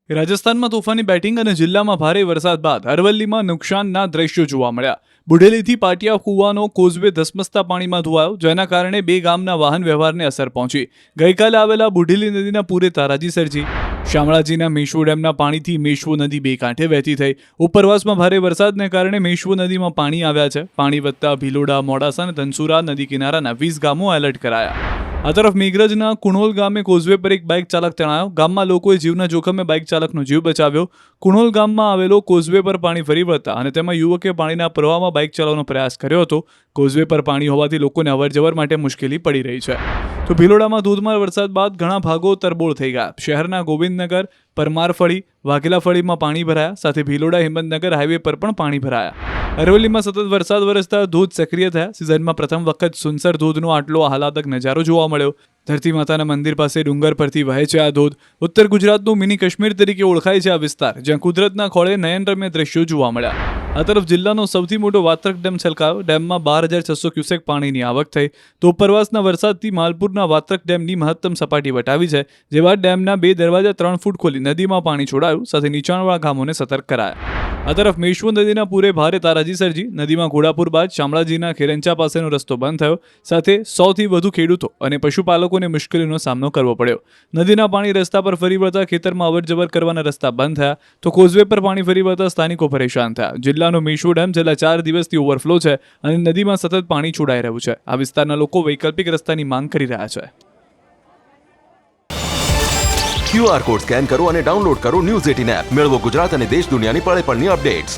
રાજસ્થાનમાં તોફાની બેટિંગ અને જિલ્લામાં ભારે વરસાદ બાદ અરવલ્લીમાં નુકસાનના દ્રશ્યો જોવા મળ્યા. બુઢેલીથી પાટિયા કુવાનો કોઝવે ધસમસતા પાણીમાં ધોવાયો, જેના કારણે બે ગામના વાહન વ્યવહારને અસર પહોંચી. ગઈકાલે આવેલા બુઢેલી નદીના પૂરે તારાજી સર્જી. શામળાજીના મેશ્વો ડેમના પાણીથી મેશ્વો નદી બે કાંઠે વહેતી થઈ. ઉપરવાસમાં ભારે વરસાદને કારણે મેશ્વો નદીમાં પાણી આવ્યા છે. પાણી વધતા ભીલોડા, મોડાસા અને ધનસુરા નદી કિનારાના 20 ગામો એલર્ટ કરાયા. આ તરફ મેઘરજના કુણોલ ગામે કોઝવે પર એક બાઇક ચાલક તણાયો. ગામમાં લોકોએ જીવના જોખમે બાઇક ચાલકનો જીવ બચાવ્યો. કુણોલ ગામમાં આવેલો કોઝવે પર પાણી ફરી વળતા અને તેમાં યુવકે પાણીના પ્રવાહમાં બાઇક ચલાવવાનો પ્રયાસ કર્યો હતો. કોઝવે પર પાણી હોવાથી લોકોને અવરજવર માટે મુશ્કેલી પડી રહી છે. તો ભિલોડામાં ધોધમાર વરસાદ બાદ ઘણા ભાગો તરબોળ થઈ ગયા. શહેરના ગોવિંદનગર, પરમારફળી, વાઘેલાફળીમાં પાણી ભરાયા. સાથે ભિલોડા હિંમતનગર હાઈવે પર પણ પાણી ભરાયા. અરવલ્લીમાં સતત વરસાદ વરસતા ધોધ સક્રિય થયા. સિઝનમાં પ્રથમ વખત સુનસર ધોધનો આટલો આહલાદક નજારો જોવા મળ્યો. ધરતી માતાના મંદિર પાસે ડુંગર પરથી વહે છે આ ધોધ. ઉત્તર ગુજરાતનું મિની કાશ્મીર તરીકે ઓળખાય છે આ વિસ્તાર, જ્યાં કુદરતના ખોળે નયનરમ્ય દ્રશ્યો જોવા મળ્યા. આ તરફ જિલ્લાનો સૌથી મોટો વાત્રક ડેમ છલકાયો. ડેમમાં 12,600 ક્યુસેક પાણીની આવક થઈ. તો ઉપરવાસના વરસાદથી માલપુરના વાત્રક ડેમની મહત્તમ સપાટી વટાવી છે. જે બાદ ડેમના 2 દરવાજા 3 ફૂટ ખોલી નદીમાં પાણી છોડાયું. સાથે નીચાણવાળા ગામોને સતર્ક કરાયા. આ તરફ મેશ્વો નદીના પૂરે ભારે તારાજી સર્જી. નદીમાં ઘોડાપુર બાદ શામળાજીના ખેરંચા પાસેનો રસ્તો બંધ થયો. સાથે 100થી વધુ ખેડૂતો અને પશુપાલકોને મુશ્કેલીનો સામનો કરવો પડ્યો. નદીના પાણી રસ્તા પર ફરી વળતા ખેતરમાં અવરજવર કરવાના રસ્તા બંધ થયા. તો કોઝવે પર પાણી ફરી વળતા સ્થાનિકો પરેશાન થયા. જિલ્લાનો મેશ્વો ડેમ છેલ્લા 4 દિવસથી ઓવરફ્લો છે અને નદીમાં સતત પાણી છોડાઈ રહ્યું છે. આ વિસ્તારના લોકો વૈકલ્પિક રસ્તાની માંગ કરી રહ્યા છે. QR કોડ સ્કેન કરો અને ડાઉનલોડ કરો ન્યૂઝ 18 એપ. મેળવો ગુજરાત અને દેશ દુનિયાની પળે પળની અપડેટ્સ.